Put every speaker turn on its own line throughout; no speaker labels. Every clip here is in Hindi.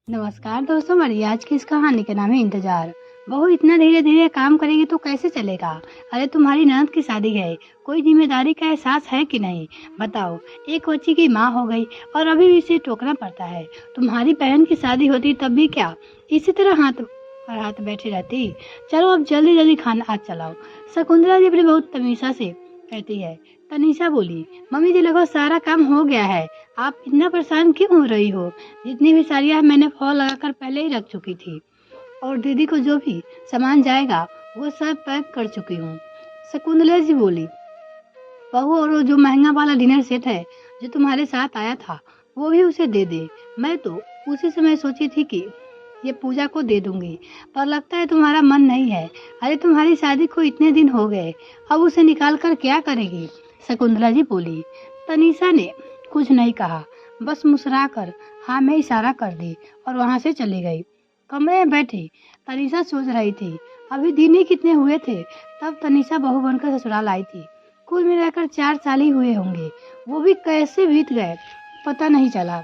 नमस्कार दोस्तों, हमारी आज की इस कहानी का नाम है इंतजार। बहू इतना धीरे धीरे काम करेगी तो कैसे चलेगा। अरे तुम्हारी ननद की शादी है, कोई जिम्मेदारी का एहसास है कि नहीं। बताओ, एक बच्ची की माँ हो गई और अभी भी इसे टोकना पड़ता है। तुम्हारी बहन की शादी होती तब भी क्या इसी तरह हाथ पर हाथ बैठी रहती। चलो अब जल्दी जल्दी खाना आज चलाओ। शकुंतला जी अपनी बहुत तमीसा से कहती है। तनीषा बोली, मम्मी जी लगभग सारा काम हो गया है, आप इतना परेशान क्यों हो रही हो। जितनी भी साड़ियाँ मैंने फॉल लगाकर पहले ही रख चुकी थी और दीदी को जो भी सामान जाएगा वो सब पैक कर चुकी हूँ। शकुंतला जी बोली, बहू और वो जो महंगा वाला डिनर सेट है जो तुम्हारे साथ आया था वो भी उसे दे दे। मैं तो उसी समय सोची थी कि ये पूजा को दे दूंगी, पर लगता है तुम्हारा मन नहीं है। अरे तुम्हारी शादी को इतने दिन हो गए, अब उसे निकाल कर क्या करेगी। शकुंतला जी बोली। तनीषा ने कुछ नहीं कहा, बस मुस्कुरा कर हाँ में इशारा कर दी और वहां से चली गई। कमरे में बैठी तनीषा सोच रही थी, अभी दिन ही कितने हुए थे तब तनीषा बहू बनकर ससुराल आई थी। कुल मिलाकर 4 साल ही हुए होंगे, वो भी कैसे बीत गए पता नहीं चला।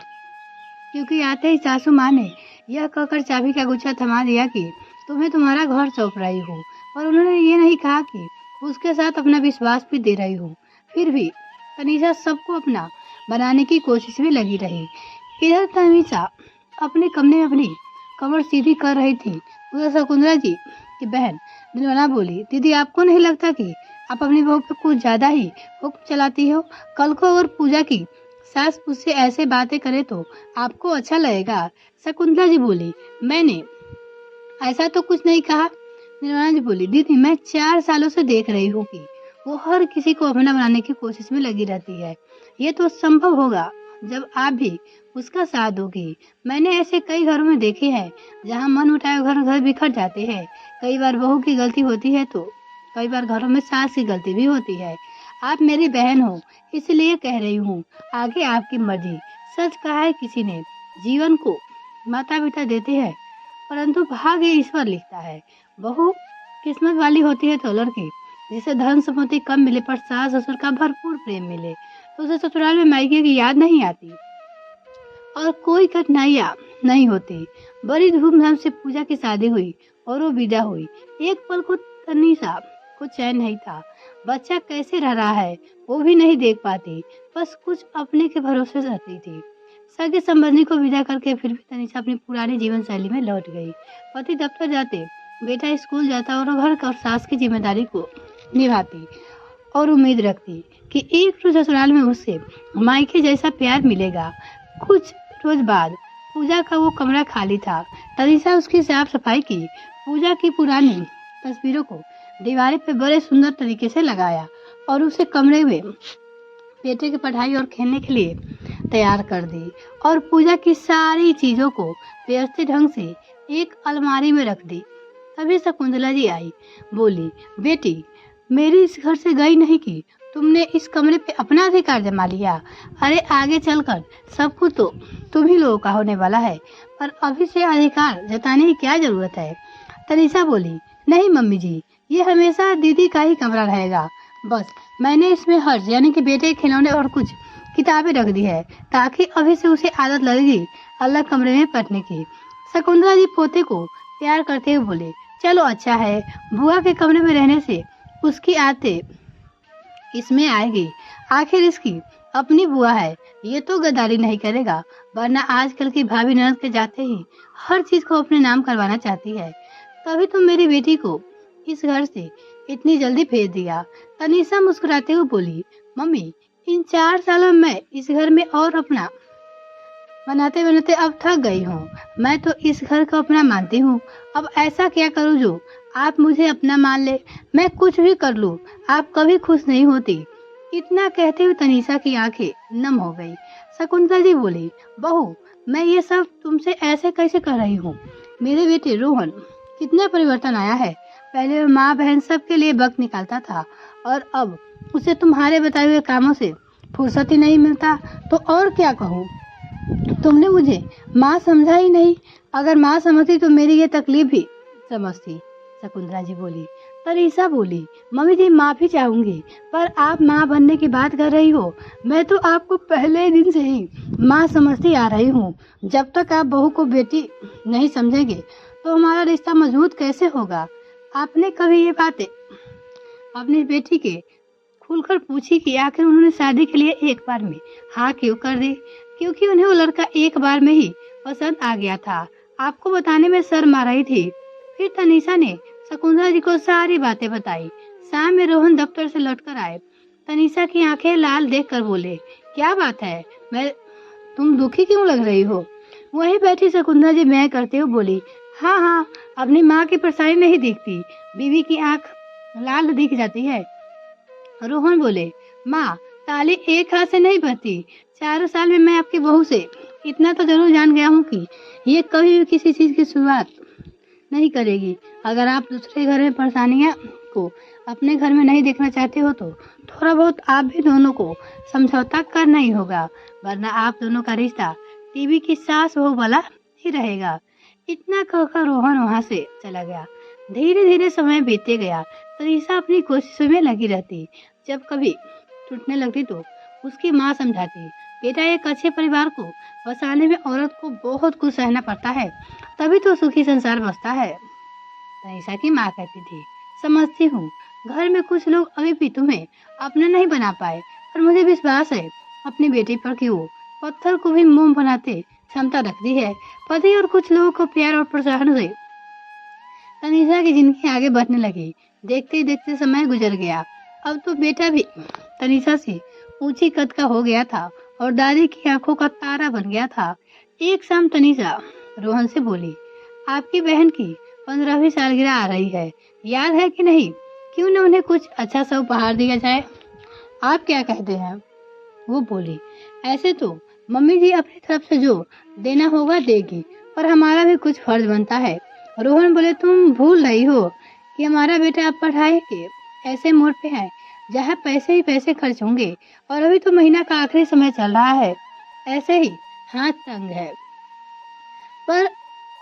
क्योंकि आते ही सासू माँ ने यह कहकर चाबी का गुच्छा थमा दिया कि तुम्हें तुम्हारा घर सौंप रही हूँ, पर उन्होंने ये नहीं कहा कि उसके साथ अपना विश्वास भी दे रही हूँ। फिर भी तनीषा सबको अपना बनाने की कोशिश में लगी रही। इधर तनीषा अपने कमरे में अपनी कमर सीधी कर रही थी। उधर शकुंतला जी की बहन निर्मला बोली, दीदी आपको नहीं लगता कि आप अपनी बहू पे कुछ ज्यादा ही हुक्म चलाती हो। कल को अगर पूजा की सास उससे ऐसे बातें करे तो आपको अच्छा लगेगा। शकुंतला जी बोली, मैंने ऐसा तो कुछ नहीं कहा। निर्मला जी बोली, दीदी मैं 4 सालों से देख रही हूँ कि वो हर किसी को अपना बनाने की कोशिश में लगी रहती है। ये तो संभव होगा जब आप भी उसका साथ दोगी। मैंने ऐसे कई घरों में देखे हैं जहाँ मन उठाए घर घर बिखर जाते हैं। कई बार बहू की गलती होती है तो कई बार घरों में सास की गलती भी होती है। आप मेरी बहन हो इसलिए कह रही हूँ, आगे आपकी मर्जी। सच कहा है किसी ने, जीवन को माता पिता देते हैं परंतु भाग्य ईश्वर लिखता है। बहू किस्मत वाली होती है तो लड़की जिसे धन संपत्ति कम मिले पर सास ससुर का भरपूर प्रेम मिले तो उसे ससुराल में मायके की याद नहीं आती और कोई कठिनाइयाँ नहीं होती। बड़ी धूमधाम से पूजा की शादी हुई और वो विदा हुई। एक पल को तनीषा को चैन नहीं था। बच्चा कैसे रह रहा है वो भी नहीं देख पाती, बस कुछ अपने के भरोसे रहती थी। सगे संबंधी को विदा करके फिर भी तनीषा अपनी पुरानी जीवन शैली में लौट गई। पति दफ्तर जाते, बेटा स्कूल जाता और घर और सास की जिम्मेदारी को निभाती और उम्मीद रखती कि एक रोज ससुराल में उससे मायके जैसा प्यार मिलेगा। कुछ रोज बाद पूजा का वो कमरा खाली था। तनीषा उसकी साफ सफाई की, पूजा की पुरानी तस्वीरों को दीवार पे बड़े सुंदर तरीके से लगाया और उसे कमरे में बेटे की पढ़ाई और खेलने के लिए तैयार कर दी और पूजा की सारी चीजों को व्यवस्थित ढंग से एक अलमारी में रख दी। तभी शकुंतला जी आई, बोली, बेटी मेरी इस घर से गई नहीं कि तुमने इस कमरे पे अपना अधिकार जमा लिया। अरे आगे चलकर सब कुछ तो तुम ही लोगों का होने वाला है, पर अभी से अधिकार जताने की क्या जरूरत है। तनीषा बोली, नहीं मम्मी जी, ये हमेशा दीदी का ही कमरा रहेगा। बस मैंने इसमें हर्ष यानी कि बेटे के खिलौने और कुछ किताबें रख दी है ताकि अभी से उसे आदत लगेगी अलग कमरे में पढ़ने की। शकुंतला जी पोते को प्यार करते हुए बोले, चलो अच्छा है, बुआ के कमरे में रहने से उसकी आदतें इसमें आएगी। आखिर इसकी अपनी बुआ है, ये तो गद्दारी नहीं करेगा, वरना आजकल की भाभी ननद के जाते ही हर चीज को अपने नाम करवाना चाहती है। तभी तो मेरी बेटी को इस घर से इतनी जल्दी भेज दिया। तनीषा मुस्कुराते हुए बोली, मम्मी इन 4 सालों में मैं इस घर में और अपना बनाते बनाते अब थक गई हूँ। मैं तो इस घर को अपना मानती हूँ। अब ऐसा क्या करूँ जो आप मुझे अपना मान ले। मैं कुछ भी कर लूँ, आप कभी खुश नहीं होती। इतना कहते हुए तनीषा की आंखें नम हो गई। शकुंतला जी बोली, बहू मैं ये सब तुमसे ऐसे कैसे कर रही हूँ। मेरे बेटे रोहन कितना परिवर्तन आया है। पहले वो माँ बहन सबके लिए वक्त निकालता था और अब उसे तुम्हारे बताए हुए कामों से फुर्सत ही नहीं मिलता। तो और क्या कहूँ, तुमने मुझे माँ समझा ही नहीं। अगर माँ समझती तो मेरी ये तकलीफ भी समझती। शकुंतला जी बोली, तनीषा बोली, मम्मी जी माफी चाहूंगी, पर आप माँ बनने की बात कर रही हो। मैं तो आपको पहले दिन से ही माँ समझती आ रही हूँ। जब तक आप बहू को बेटी नहीं समझेंगे तो हमारा रिश्ता मजबूत कैसे होगा। आपने कभी ये बातें अपनी बेटी के खुलकर पूछी कि आखिर उन्होंने शादी के लिए एक बार में हाँ क्यों कर दी? क्योंकि उन्हें वो लड़का एक बार में ही पसंद आ गया था। आपको बताने में शर्म आ रही थी। फिर तनीषा ने शकुंतला जी को सारी बातें बताई। शाम में रोहन दफ्तर से लौटकर आए। तनीषा की आंखें लाल देखकर बोले, क्या बात है, मैं तुम दुखी क्यों लग रही हो? वहीं बैठी शकुंतला जी मैं करते हुए बोली, हाँ हाँ, अपनी माँ की परेशानी नहीं दिखती, बीवी की आंख लाल दिख जाती है। रोहन बोले, माँ ताली एक हाथ से नहीं बहती। 4 साल में मैं आपकी बहू से इतना तो जरूर जान गया हूँ कि ये कभी भी किसी चीज की शुरुआत नहीं करेगी। अगर आप दूसरे घर में परेशानियां को अपने घर में नहीं देखना चाहते हो तो थोड़ा बहुत आप भी दोनों को समझौता करना ही होगा, वरना आप दोनों का रिश्ता टीवी की सास बहू वाला ही रहेगा। इतना कहकर रोहन वहां से चला गया। धीरे धीरे समय बीते गया। तनीषा अपनी कोशिशों में लगी रहती। जब कभी टूटने लगती तो उसकी माँ समझाती, बेटा एक अच्छे परिवार को बसाने में औरत को बहुत कुछ सहना पड़ता है, तभी तो सुखी संसार बसता है। तनीषा की माँ कहती थी, समझती हूँ, घर में कुछ लोग अभी भी तुम्हें अपना नहीं बना पाए, पर मुझे विश्वास है अपनी बेटी पर कि वो पत्थर को भी मोम बनाते क्षमता रखती है। पति और कुछ लोगों को प्यार और प्रोत्साहन से तनीषा की जिंदगी आगे बढ़ने लगी। देखते ही देखते समय गुजर गया। अब तो बेटा भी तनीषा से ऊंची कद का हो गया था और दादी की आंखों का तारा बन गया था। एक शाम तनीषा रोहन से बोली, आपकी बहन की 15वीं सालगिरह आ रही है, याद है कि नहीं? क्यों न उन्हें कुछ अच्छा सा उपहार दिया जाए? आप क्या कहते हैं? वो बोली, ऐसे तो मम्मी जी अपनी तरफ से जो देना होगा देगी, पर हमारा भी कुछ फर्ज बनता है। रोहन बोले, तुम भूल रही हो कि हमारा बेटा अब पढ़ाई के ऐसे मोड़ पे है जहाँ पैसे ही पैसे खर्च होंगे, और अभी तो महीना का आखिरी समय चल रहा है, ऐसे ही हाथ तंग है। पर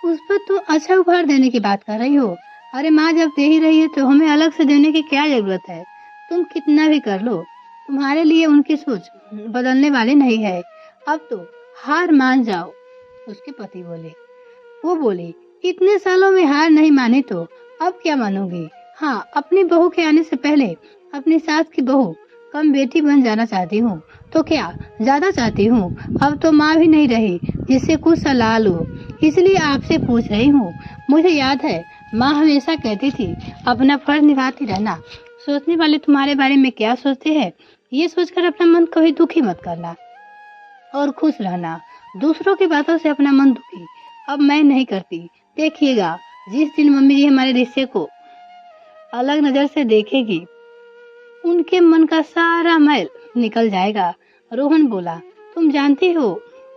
उस पर तुम अच्छा उपहार देने की बात कर रही हो। अरे माँ जब दे ही रही है तो हमें अलग से देने की क्या जरूरत है? तुम कितना भी कर लो, तुम्हारे लिए उनकी सोच बदलने वाली नहीं है। अब तो हार मान जाओ, उसके पति बोले। वो बोली, इतने सालों में हार नहीं मानी तो अब क्या मानोगी? हाँ, अपनी बहू के आने से पहले अपनी सास की बहू कम बेटी बन जाना चाहती हूँ, तो क्या ज्यादा चाहती हूँ? अब तो माँ भी नहीं रही जिससे कुछ सलाह लो, इसलिए आपसे पूछ रही हूँ। मुझे याद है माँ हमेशा कहती थी, अपना फर्ज निभाती रहना, सोचने वाले तुम्हारे बारे में क्या सोचते हैं ये सोचकर अपना मन कभी दुखी मत करना और खुश रहना। दूसरों की बातों से अपना मन दुखी अब मैं नहीं करती। देखिएगा, जिस दिन मम्मी जी हमारे रिश्ते को अलग नजर से देखेगी, उनके मन का सारा मैल निकल जाएगा। रोहन बोला, तुम जानती हो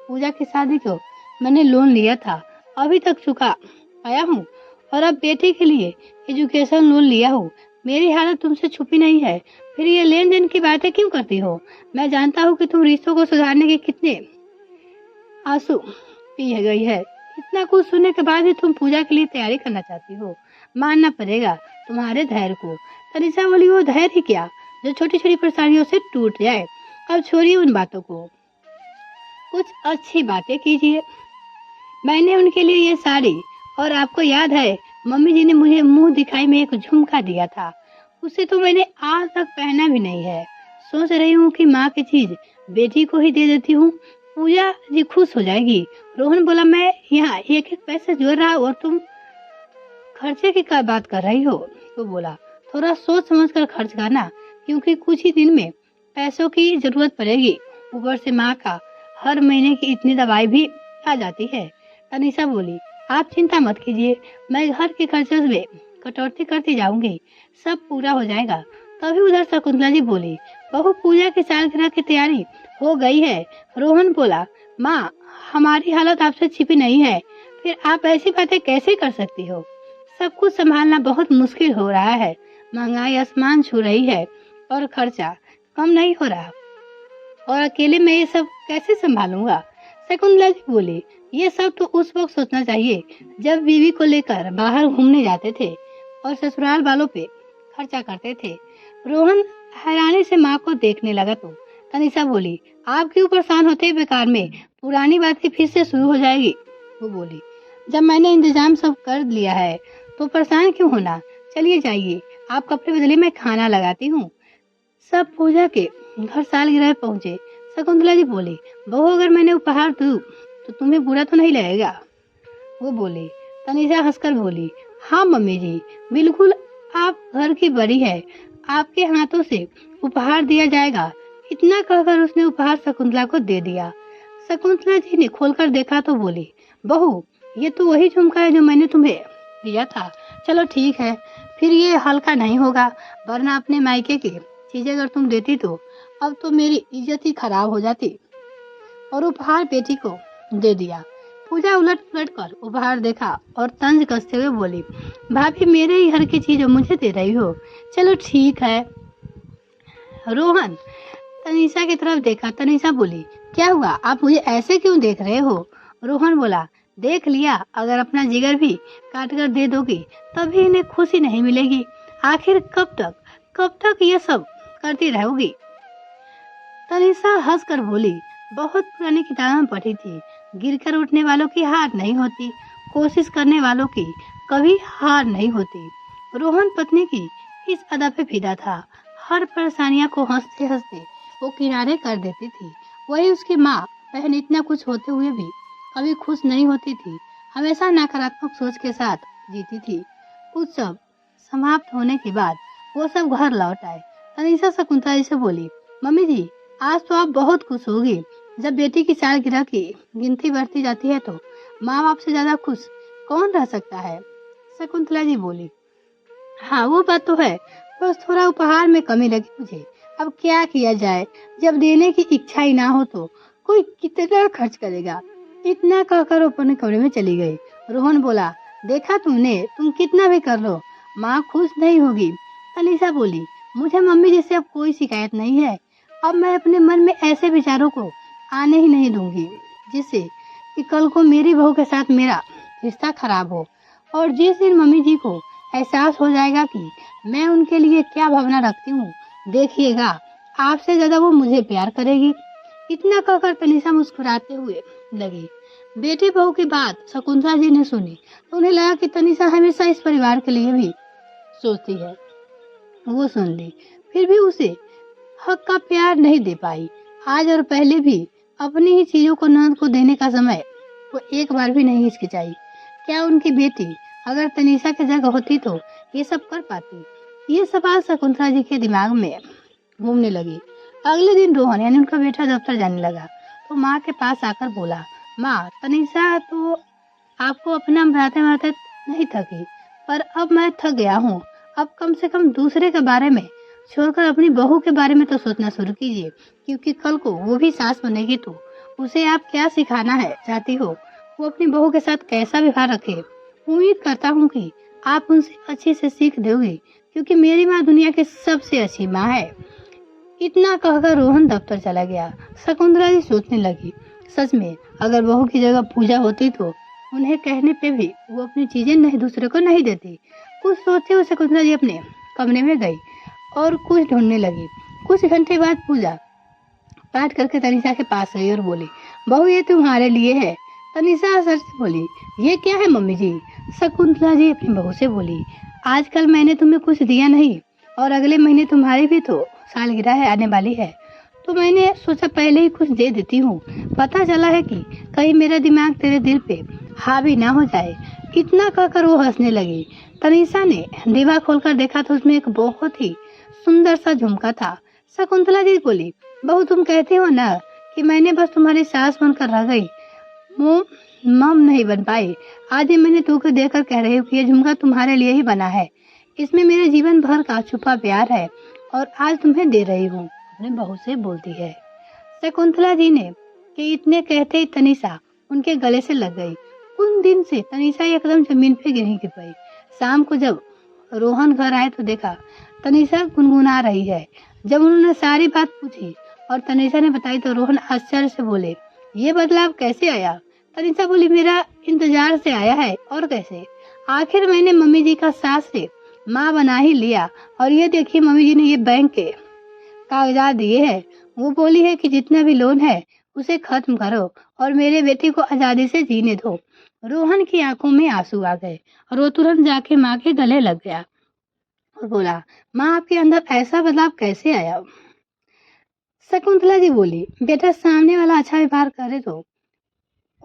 पूजा की शादी को मैंने लोन लिया था, अभी तक चुका आया हूँ, और अब बेटे के लिए एजुकेशन लोन लिया हूँ। मेरी हालत तुमसे छुपी नहीं है, फिर ये लेन देन की बातें क्यों करती हो? मैं जानता हूँ कि तुम रिश्तों को सुधारने के कितने आंसू पी गई है। इतना कुछ सुनने के बाद भी तुम पूजा के लिए तैयारी करना चाहती हो, मानना पड़ेगा तुम्हारे धैर्य को। तनीषा बोली, वो धैर्य क्या जो छोटी छोटी परेशानियों से टूट जाए? अब छोड़िए उन बातों को, कुछ अच्छी बातें कीजिए। मैंने उनके लिए ये साड़ी, और आपको याद है मम्मी जी ने मुझे मुंह दिखाई में एक झुमका दिया था, उसे तो मैंने आज तक पहना भी नहीं है। सोच रही हूँ कि माँ की चीज बेटी को ही दे देती हूँ, पूजा जी खुश हो जाएगी। रोहन बोला, मैं यहाँ एक एक पैसे जोड़ रहा और तुम खर्चे की क्या बात कर रही हो? तो बोला, थोड़ा सोच समझ कर खर्च करना, क्योंकि कुछ ही दिन में पैसों की जरूरत पड़ेगी। ऊपर से माँ का हर महीने की इतनी दवाई भी आ जाती है। तनीषा बोली, आप चिंता मत कीजिए, मैं घर के खर्चे में कटौती करती जाऊंगी, सब पूरा हो जाएगा। तभी उधर शकुंतला जी बोली, बहू पूजा की सालगिरह की तैयारी हो गई है। रोहन बोला, माँ हमारी हालत आपसे छिपी नहीं है, फिर आप ऐसी बातें कैसे कर सकती हो? सब कुछ संभालना बहुत मुश्किल हो रहा है, महंगाई आसमान छू रही है और खर्चा कम नहीं हो रहा, और अकेले मैं ये सब कैसे संभालूंगा? शकुंतला जी बोली, ये सब तो उस वक्त सोचना चाहिए जब बीवी को लेकर बाहर घूमने जाते थे और ससुराल वालों पे खर्चा करते थे। रोहन हैरानी से माँ को देखने लगा तो तनिषा बोली, आप क्यों परेशान होते हैं बेकार में, पुरानी बातें फिर से शुरू हो जाएगी। वो बोली, जब मैंने इंतजाम सब कर लिया है तो परेशान क्यों होना, चलिए जाइए, आप कपड़े बदलिए, मैं खाना लगाती हूँ। सब पूजा के घर सालगिरह पहुंचे। शकुंतला जी बोली, बहू अगर मैंने उपहार दूं तो तुम्हें बुरा तो नहीं लगेगा। वो बोली। तनिषा हंसकर बोली, हाँ मम्मी जी, बिल्कुल, आप घर की बड़ी है, आपके हाथों से उपहार दिया जाएगा। इतना कहकर उसने उपहार शकुंतला को दे दिया। शकुंतला जी ने खोलकर देखा तो बोली, बहू ये तो वही झुमका है जो मैंने तुम्हें दिया था। चलो ठीक है, फिर ये हल्का नहीं होगा, वरना अपने मायके की चीजें अगर तुम देती तो अब तो मेरी इज्जत ही खराब हो जाती। और उपहार बेटी को दे दिया। पूजा उलट पुलट कर उपहार देखा और तंज कसते हुए बोली, भाभी मेरे ही घर की चीज मुझे दे रही हो, चलो ठीक है। रोहन तनिषा की तरफ देखा। तनिषा बोली, क्या हुआ, आप मुझे ऐसे क्यों देख रहे हो। रोहन बोला, देख लिया, अगर अपना जिगर भी काट कर दे दोगी तभी इन्हें खुशी नहीं मिलेगी। आखिर कब तक ये सब करती रहोगी। तनिषा हंस कर बोली, बहुत पुरानी किताब में पढ़ी थी, गिरकर उठने वालों की हार नहीं होती, कोशिश करने वालों की कभी हार नहीं होती। रोहन पत्नी की इस अदा पे फिदा था। हर परेशानियों को हंसते हंसते वो किनारे कर देती थी। वही उसकी माँ बहन इतना कुछ होते हुए भी कभी खुश नहीं होती थी, हमेशा नकारात्मक सोच के साथ जीती थी। कुछ सब समाप्त होने के बाद वो सब घर लौट आए। तनिषा शकुंतला जी से बोली, मम्मी जी आज तो आप बहुत खुश होगी, जब बेटी की सालगिरह की गिनती बढ़ती जाती है तो माँ बाप से ज्यादा खुश कौन रह सकता है। शकुंतला जी बोली, हाँ वो बात तो है, बस थोड़ा उपहार में कमी लगी मुझे, अब क्या किया जाए, जब देने की इच्छा ही ना हो तो कोई कितना खर्च करेगा। इतना कहकर अपने कमरे में चली गई। रोहन बोला, देखा तुमने, तुम कितना भी कर लो माँ खुश नहीं होगी। तनिषा बोली, मुझे मम्मी जी से अब कोई शिकायत नहीं है, अब मैं अपने मन में ऐसे विचारों को आने ही नहीं दूंगी जिससे कि कल को मेरी बहू के साथ मेरा रिश्ता खराब हो। और जिस दिन मम्मी जी को एहसास हो जाएगा कि मैं उनके लिए क्या भावना रखती हूँ, देखिएगा आपसे ज्यादा वो मुझे प्यार करेगी। इतना कहकर तनिषा मुस्कुराते हुए लगी। बेटी बहू की बात शकुंतला जी ने सुनी तो उन्हें लगा कि तनिषा हमेशा इस परिवार के लिए भी सोचती है। वो सुन ली, फिर भी उसे हक का प्यार नहीं दे पाई। आज और पहले भी अपनी ही चीजों को नंद को देने का समय वो एक बार भी नहीं हिचकिचाई। क्या उनकी बेटी अगर तनिषा की जगह होती तो ये सब कर पाती। ये सवाल शकुंतला जी के दिमाग में घूमने लगी। अगले दिन रोहन यानी उनका बेटा दफ्तर जाने लगा तो माँ के पास आकर बोला, माँ तनिषा तो आपको अपना मराते मराते नहीं थकी, पर अब मैं थक गया हूँ। अब कम से कम दूसरे के बारे में छोड़कर अपनी बहू के बारे में तो सोचना शुरू कीजिए, क्योंकि कल को वो भी सास बनेगी तो उसे आप क्या सिखाना है चाहती हो, वो अपनी बहू के साथ कैसा व्यवहार रखे। उम्मीद करता हूँ कि आप उनसे अच्छे से सीख दोगे, क्योंकि मेरी माँ दुनिया की सबसे अच्छी माँ है। इतना कहकर रोहन दफ्तर चला गया। शकुंतला जी सोचने लगी, सच में अगर बहू की जगह पूजा होती तो उन्हें कहने पे भी वो अपनी चीजें नहीं दूसरे को नहीं देती। कुछ सोचते हुए शकुंतला जी अपने कमरे में गई और कुछ ढूंढने लगी। कुछ घंटे बाद पूजा पाठ करके तनिषा के पास गई और बोली, बहू ये तुम्हारे लिए है। तनिषा सर से बोली, ये क्या है मम्मी जी। शकुंतला जी अपनी बहू से बोली, आजकल मैंने तुम्हें कुछ दिया नहीं और अगले महीने तुम्हारी भी तो सालगिरह है आने वाली है, तो मैंने सोचा पहले ही कुछ दे देती हूँ। पता चला है कि कहीं मेरा दिमाग तेरे दिल पे हावी ना हो जाए। इतना कहकर वो हंसने लगी। तनिषा ने दीवार खोलकर देखा तो उसमें एक बहुत ही सुंदर सा झुमका था। शकुंतला जी बोली, बहू तुम कहती हो ना कि मैंने बस तुम्हारी सास बनकर रह गई, मम नहीं बन पाई। आज ही मैंने तुमको देखकर कह रही हूँ कि ये झुमका तुम्हारे लिए ही बना है, इसमें मेरे जीवन भर का छुपा प्यार है और आज तुम्हें दे रही हूँ, अपने बहू से बोलती है। शकुंतला जी ने कि इतने कहते ही तनिषा उनके गले से लग गई। उन दिन से तनिषा एकदम जमीन पे गिर गई। शाम को जब रोहन घर आए तो देखा तनिषा गुनगुना रही है। जब उन्होंने सारी बात पूछी और तनिषा ने बताई तो रोहन आश्चर्य से बोले, ये बदलाव कैसे आया। तनिषा बोली, मेरा इंतजार से आया है और कैसे। आखिर मैंने मम्मी जी का सास से माँ बना ही लिया। और ये देखिए मम्मी जी ने ये बैंक के कागजात दिए हैं। वो बोली है कि जितना भी लोन है उसे खत्म करो और मेरे बेटे को आज़ादी से जीने दो। रोहन की आंखों में आंसू आ गए और वो तुरंत जाके माँ के गले लग गया और बोला, माँ आपके अंदर ऐसा बदलाव कैसे आया? शकुंतला जी बोली, बेटा सामने वाला अच्छा व्यवहार करे तो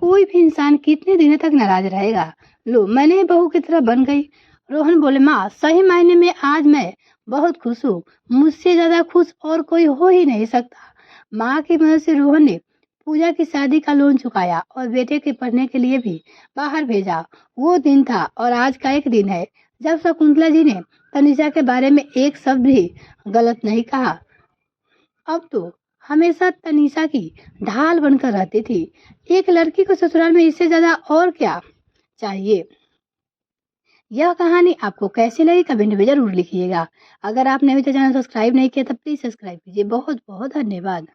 कोई भी इंसान कितने दिनों तक नाराज रहेगा। लो मैंने बहू की तरह बन गई। रोहन बोले, माँ सही मायने में आज मैं बहुत खुश हूँ। मुझसे ज्यादा खुश और कोई हो ही नहीं सकता। माँ की मदद से रोहन ने पूजा की शादी का लोन चुकाया और बेटे के पढ़ने के लिए भी बाहर भेजा। वो दिन था और आज का एक दिन है जब शकुंतला जी ने तनिषा के बारे में एक शब्द भी गलत नहीं कहा। अब तो हमेशा तनीषा की ढाल बनकर रहती थी। एक लड़की को ससुराल में इससे ज्यादा और क्या चाहिए। यह कहानी आपको कैसी लगी कमेंट में जरूर लिखिएगा। अगर आपने अभी तक चैनल सब्सक्राइब नहीं किया तो प्लीज सब्सक्राइब कीजिए। बहुत बहुत धन्यवाद।